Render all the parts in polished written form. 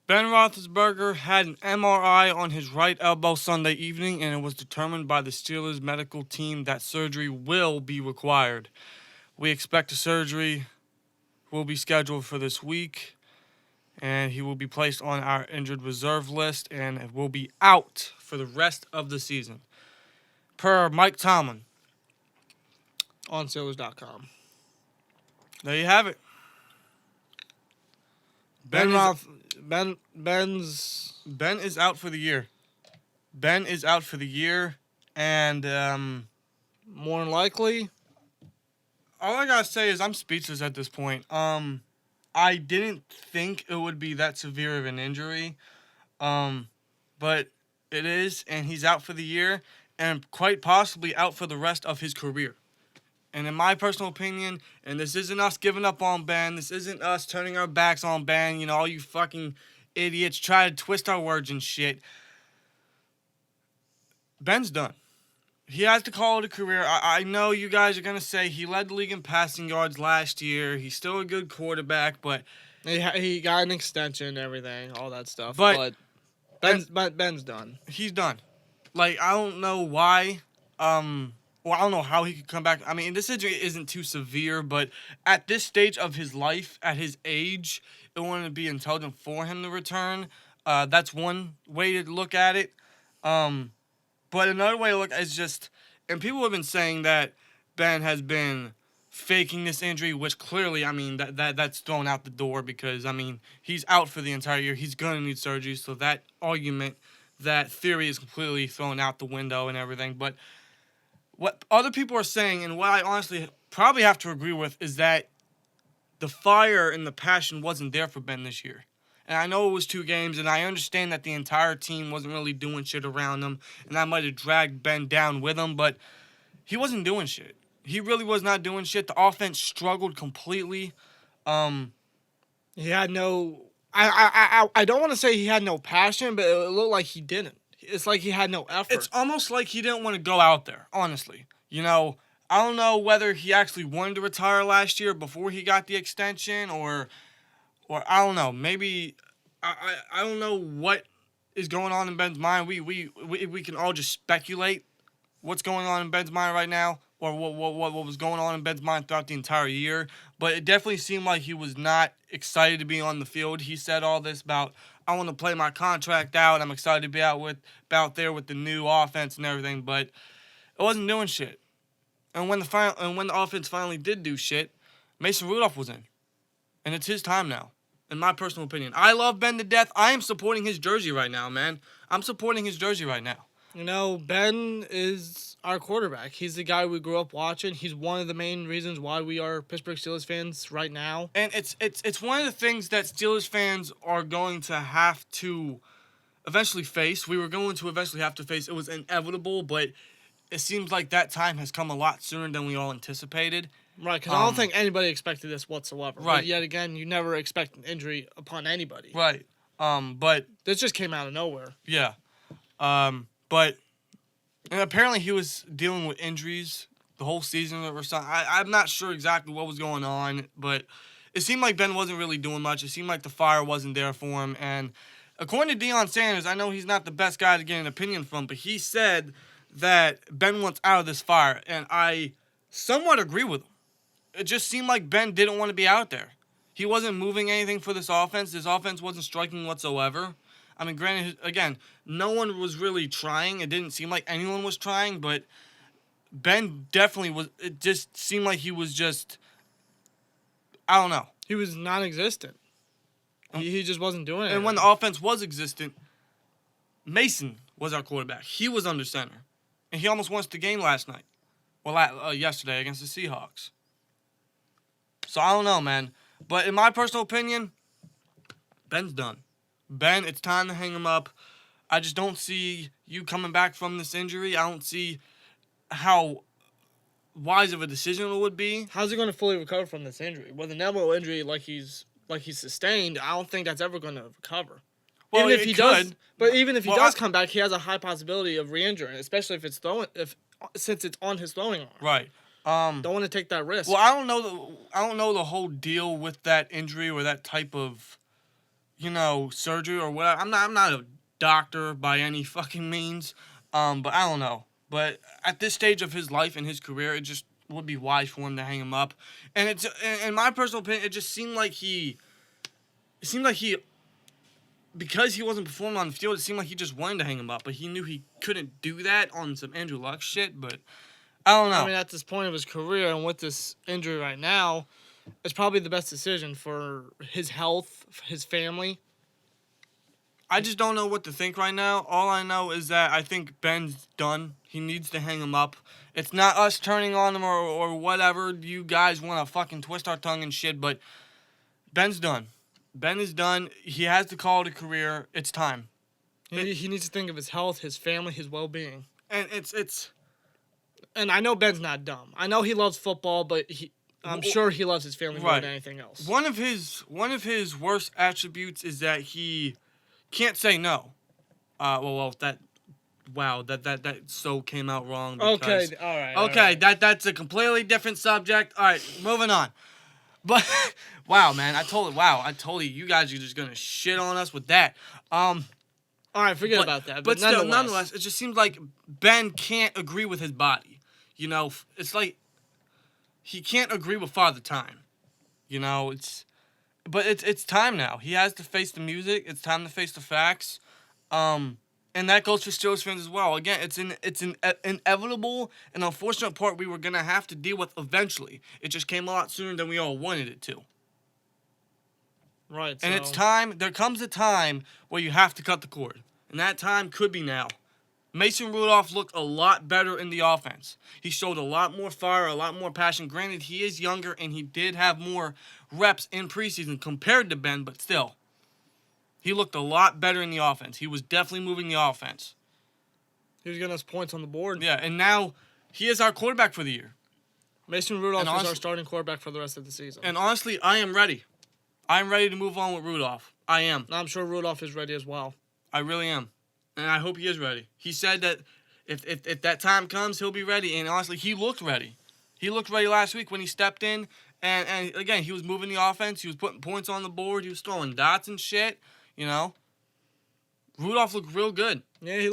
Ben Roethlisberger had an MRI on his right elbow Sunday evening, and it was determined by the Steelers medical team that surgery will be required. We expect the surgery will be scheduled for this week, and he will be placed on our injured reserve list and will be out for the rest of the season. Per Mike Tomlin. On Steelers.com. There you have it. Ben's Ben is out for the year. Ben is out for the year, and more than likely. all I gotta say is I'm speechless at this point. I didn't think it would be that severe of an injury, but it is, and he's out for the year, and quite possibly out for the rest of his career. And in my personal opinion, and this isn't us giving up on Ben, this isn't us turning our backs on Ben, you know, all you fucking idiots try to twist our words and shit. Ben's done. He has to call it a career. I know you guys are going to say he led the league in passing yards last year. He's still a good quarterback, but he got an extension and everything, all that stuff. But Ben's done. He's done. Like, I don't know why. I don't know how he could come back. I mean, this injury isn't too severe, but at this stage of his life, at his age, it wouldn't be intelligent for him to return. That's one way to look at it. But another way to look is just, and people have been saying that Ben has been faking this injury, which clearly, I mean, that's thrown out the door because, I mean, he's out for the entire year. He's going to need surgery, so that argument, that theory is completely thrown out the window and everything. But what other people are saying, and what I honestly probably have to agree with, is that the fire and the passion wasn't there for Ben this year. And I know it was 2 games, and I understand that the entire team wasn't really doing shit around him, and that might have dragged Ben down with him, but he wasn't doing shit. He really was not doing shit. The offense struggled completely. He had no... I don't want to say he had no passion, but it looked like he didn't. It's like he had no effort. It's almost like he didn't want to go out there, honestly. You know, I don't know whether he actually wanted to retire last year before he got the extension, or I don't know. Maybe I don't know what is going on in Ben's mind. We can all just speculate what's going on in Ben's mind right now, or what was going on in Ben's mind throughout the entire year. But it definitely seemed like he was not excited to be on the field. He said all this about, I want to play my contract out. I'm excited to be out there with the new offense and everything, but it wasn't doing shit. And when the offense finally did do shit, Mason Rudolph was in, and it's his time now. In my personal opinion, I love Ben to death. I am supporting his jersey right now, man. I'm supporting his jersey right now. You know, Ben is our quarterback. He's the guy we grew up watching. He's one of the main reasons why we are Pittsburgh Steelers fans right now. And it's one of the things that Steelers fans are going to have to eventually face. We were going to eventually have to face. It was inevitable, but it seems like that time has come a lot sooner than we all anticipated. Right, because I don't think anybody expected this whatsoever. Right. But yet again, you never expect an injury upon anybody. Right. But this just came out of nowhere. Yeah. But and apparently he was dealing with injuries the whole season or something. I'm not sure exactly what was going on, but it seemed like Ben wasn't really doing much. It seemed like the fire wasn't there for him. And according to Deion Sanders, I know he's not the best guy to get an opinion from, but he said that Ben wants out of this fire, and I somewhat agree with him. It just seemed like Ben didn't want to be out there. He wasn't moving anything for this offense. This offense wasn't striking whatsoever. I mean, granted, again, no one was really trying. It didn't seem like anyone was trying, but Ben definitely was. It just seemed like he was just, I don't know. He was non-existent. He just wasn't doing it. And when the offense was existent, Mason was our quarterback. He was under center. And he almost won us the game last night. Well, yesterday against the Seahawks. So I don't know, man. But in my personal opinion, Ben's done. Ben, it's time to hang him up. I just don't see you coming back from this injury. I don't see how wise of a decision it would be. How's he going to fully recover from this injury? With an elbow injury like he's sustained, I don't think that's ever going to recover. Well, even if he could. Even if he does come back, he has a high possibility of re-injuring, especially since it's on his throwing arm. Right. Don't want to take that risk. Well, I don't know the whole deal with that injury or that type of surgery or whatever. I'm not a doctor by any fucking means. But I don't know. But at this stage of his life and his career, it just would be wise for him to hang him up. And it's, in my personal opinion, it seemed like he, because he wasn't performing on the field, it seemed like he just wanted to hang him up. But he knew he couldn't do that on some Andrew Luck shit. But I don't know. I mean, at this point of his career and with this injury right now, it's probably the best decision for his health, his family. I just don't know what to think right now. All I know is that I think Ben's done. He needs to hang him up. It's not us turning on him or whatever. You guys want to fucking twist our tongue and shit, but Ben's done. Ben is done. He has to call it a career. It's time. He needs to think of his health, his family, his well-being. And it's. And I know Ben's not dumb. I know he loves football, but I'm sure he loves his family more Right. than anything else. One of his worst attributes is that he can't say no. That so came out wrong. Because, Okay, all right. Okay, that's a completely different subject. All right, moving on. But wow, man, I told you, you guys are just gonna shit on us with that. All right, forget about that. But still, nonetheless, it just seems like Ben can't agree with his body. It's like he can't agree with Father Time. It's time now. He has to face the music. It's time to face the facts. And that goes for Steelers fans as well. Again, it's an inevitable and unfortunate part we were gonna have to deal with eventually. It just came a lot sooner than we all wanted it to. Right. And it's time. There comes a time where you have to cut the cord, and that time could be now. Mason Rudolph looked a lot better in the offense. He showed a lot more fire, a lot more passion. Granted, he is younger, and he did have more reps in preseason compared to Ben, but still. He looked a lot better in the offense. He was definitely moving the offense. He was getting us points on the board. Yeah, and now he is our quarterback for the year. Mason Rudolph is our starting quarterback for the rest of the season. And honestly, I am ready. I'm ready to move on with Rudolph. I am. And I'm sure Rudolph is ready as well. I really am. And I hope he is ready. He said that if that time comes, he'll be ready. And honestly, he looked ready. He looked ready last week when he stepped in. And again, he was moving the offense. He was putting points on the board. He was throwing dots and shit. Rudolph looked real good. Yeah, he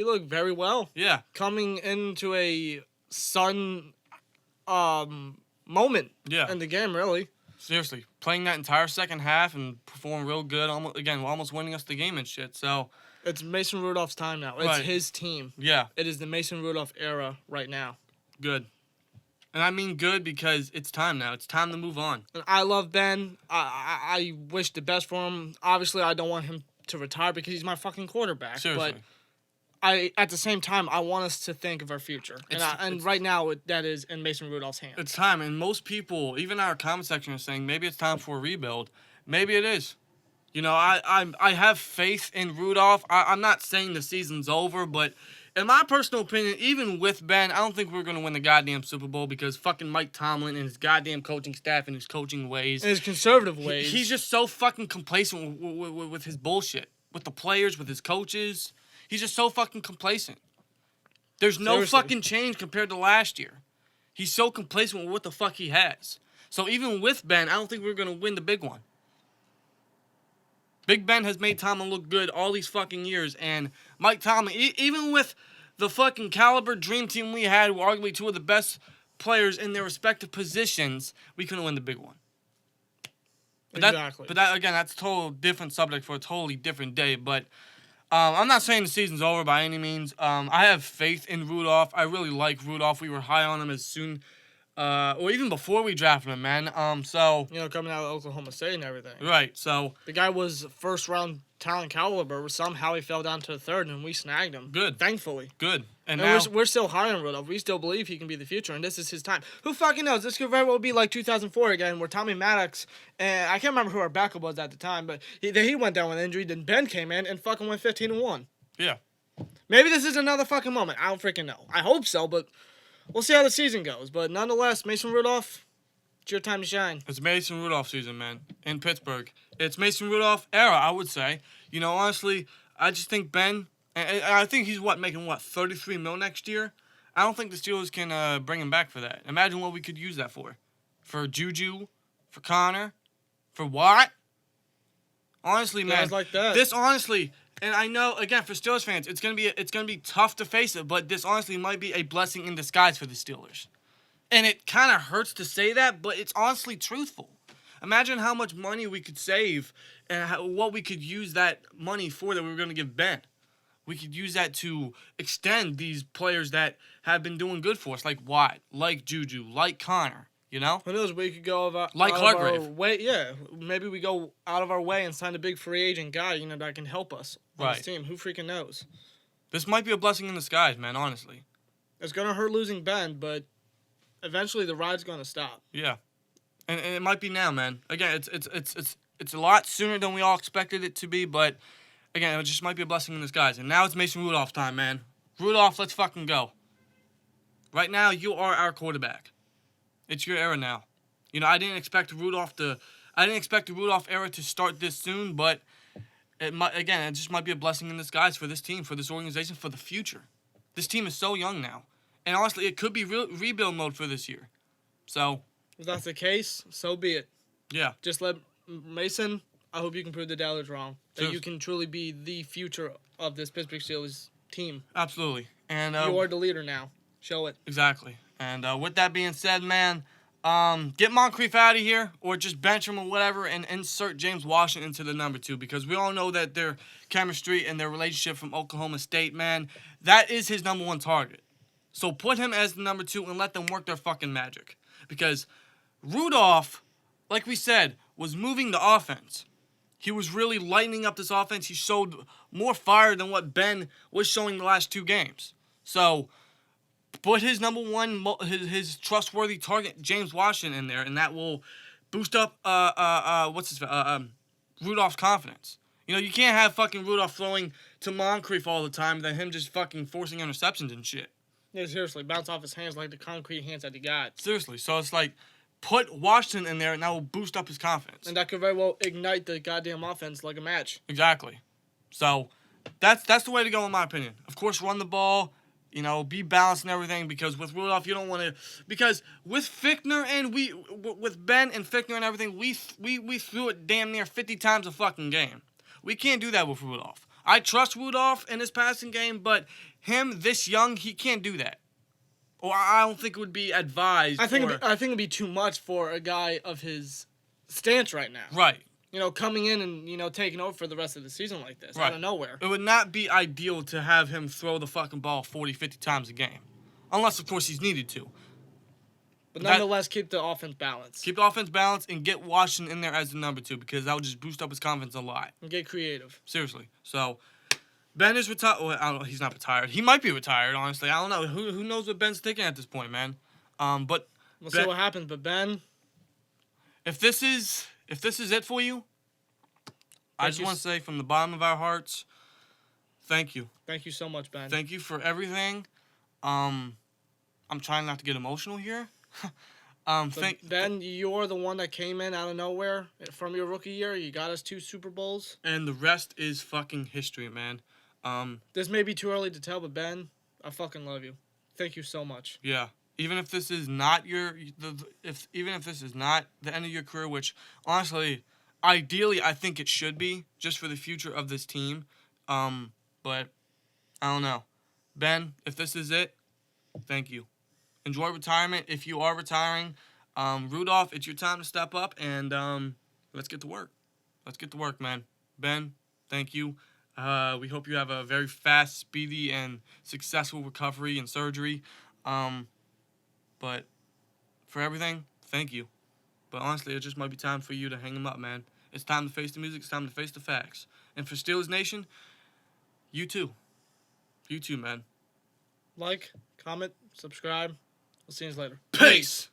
looked very well. Yeah. Coming into a sun moment in the game, really. Seriously. Playing that entire second half and performing real good. Almost winning us the game and shit. So it's Mason Rudolph's time now. It's his team. Yeah. It is the Mason Rudolph era right now. Good. And I mean good because it's time now. It's time to move on. And I love Ben. I wish the best for him. Obviously, I don't want him to retire because he's my fucking quarterback. Seriously. But at the same time, I want us to think of our future. And right now, that is in Mason Rudolph's hands. It's time. And most people, even our comment section, are saying maybe it's time for a rebuild. Maybe it is. I have faith in Rudolph. I'm not saying the season's over, but in my personal opinion, even with Ben, I don't think we're going to win the goddamn Super Bowl because fucking Mike Tomlin and his goddamn coaching staff and his coaching ways. And his conservative ways. He's just so fucking complacent with his bullshit. With the players, with his coaches. He's just so fucking complacent. There's no fucking change compared to last year. He's so complacent with what the fuck he has. So even with Ben, I don't think we're going to win the big one. Big Ben has made Tomlin look good all these fucking years, and Mike Tomlin, even with the fucking caliber dream team we had, who were arguably two of the best players in their respective positions, we couldn't win the big one. Exactly. But that's a total different subject for a totally different day. But I'm not saying the season's over by any means. I have faith in Rudolph. I really like Rudolph. We were high on him as soon, or even before we drafted him, man. So coming out of Oklahoma State and everything. Right. So the guy was first round talent caliber. Somehow he fell down to the third, and we snagged him. Good. Thankfully. Good. And now we're still high on Rudolph. We still believe he can be the future, and this is his time. Who fucking knows? This could very well be like 2004 again, where Tommy Maddox, and I can't remember who our backup was at the time, but he went down with injury. Then Ben came in and fucking went 15-1. Yeah. Maybe this is another fucking moment. I don't freaking know. I hope so, but we'll see how the season goes. But nonetheless, Mason Rudolph, it's your time to shine. It's Mason Rudolph season, man, in Pittsburgh. It's Mason Rudolph era, I would say. Honestly, I just think Ben, and I think he's making $33 million next year. I don't think the Steelers can bring him back for that. Imagine what we could use that for. For Juju, for Connor, for Watt. Honestly, man. Guys like that. This honestly, and I know again for Steelers fans, it's gonna be tough to face it, but this honestly might be a blessing in disguise for the Steelers. And it kind of hurts to say that, but it's honestly truthful. Imagine how much money we could save and what we could use that money for that we were going to give Ben. We could use that to extend these players that have been doing good for us, like Watt, like Juju, like Connor, you know? Who knows? We could go Like out of our Hargrave. way. Yeah, maybe we go out of our way and sign a big free agent guy, that can help us on Right. this team. Who freaking knows? This might be a blessing in disguise, man, honestly. It's gonna hurt losing Ben, but eventually the ride's gonna stop. Yeah. And it might be now, man. Again, it's a lot sooner than we all expected it to be, but again, it just might be a blessing in disguise. And now it's Mason Rudolph time, man. Rudolph, let's fucking go. Right now, you are our quarterback. It's your era now. I didn't expect the Rudolph era to start this soon, but it just might be a blessing in disguise for this team, for this organization, for the future. This team is so young now. And honestly, it could be rebuild mode for this year. So, If that's the case, so be it. yeah. Just let Mason. I hope you can prove the doubters wrong. That Cheers. you can truly be the future of this Pittsburgh Steelers team. Absolutely. And You are the leader now. Show it. exactly. And with that being said, man, get Moncrief out of here or just bench him or whatever and insert James Washington into the number 2 because we all know that their chemistry and their relationship from Oklahoma State, man, that is his number 1 target. So put him as the number 2 and let them work their fucking magic. Because Rudolph, like we said, was moving the offense. He was really lightening up this offense. He showed more fire than what Ben was showing the last 2 games. So put his number 1, his trustworthy target, James Washington, in there, and that will boost up Rudolph's confidence. You can't have fucking Rudolph throwing to Moncrief all the time, then him just fucking forcing interceptions and shit. Yeah, seriously, bounce off his hands like the concrete hands that he got. Seriously, so it's like, put Washington in there, and that will boost up his confidence. And that could very well ignite the goddamn offense like a match. Exactly. So, that's the way to go in my opinion. Of course, run the ball, be balanced and everything, because with Rudolph, you don't want to... Because with Fichtner and with Ben and Fichtner and everything, we threw it damn near 50 times a fucking game. We can't do that with Rudolph. I trust Rudolph in his passing game, but him this young, he can't do that. Or I don't think it would be advised. I think it'd be too much for a guy of his stance right now. Right. Coming in and taking over for the rest of the season like this, Right. out of nowhere. It would not be ideal to have him throw the fucking ball 40, 50 times a game. Unless, of course, he's needed to. But nonetheless, keep the offense balanced. Keep the offense balanced and get Washington in there as the number 2 because that will just boost up his confidence a lot. And get creative. Seriously. So, Ben is retired. Well, I don't know. He's not retired. He might be retired, honestly. I don't know. Who knows what Ben's thinking at this point, man? But We'll see what happens. But Ben, if this is it for you, I just want to say from the bottom of our hearts, thank you. Thank you so much, Ben. Thank you for everything. I'm trying not to get emotional here. Ben, you're the one that came in out of nowhere from your rookie year. You got us 2 Super Bowls. And the rest is fucking history, man. This may be too early to tell, but Ben, I fucking love you. Thank you so much. Yeah. Even if this is not even if this is not the end of your career, which honestly, ideally, I think it should be just for the future of this team. But I don't know. Ben, if this is it, thank you. Enjoy retirement if you are retiring. Rudolph, it's your time to step up and let's get to work. Let's get to work, man. Ben, thank you. We hope you have a very fast, speedy, and successful recovery and surgery. But for everything, thank you. But honestly, it just might be time for you to hang him up, man. It's time to face the music. It's time to face the facts. And for Steelers Nation, you too. You too, man. Like, comment, subscribe. We'll see you later. Peace.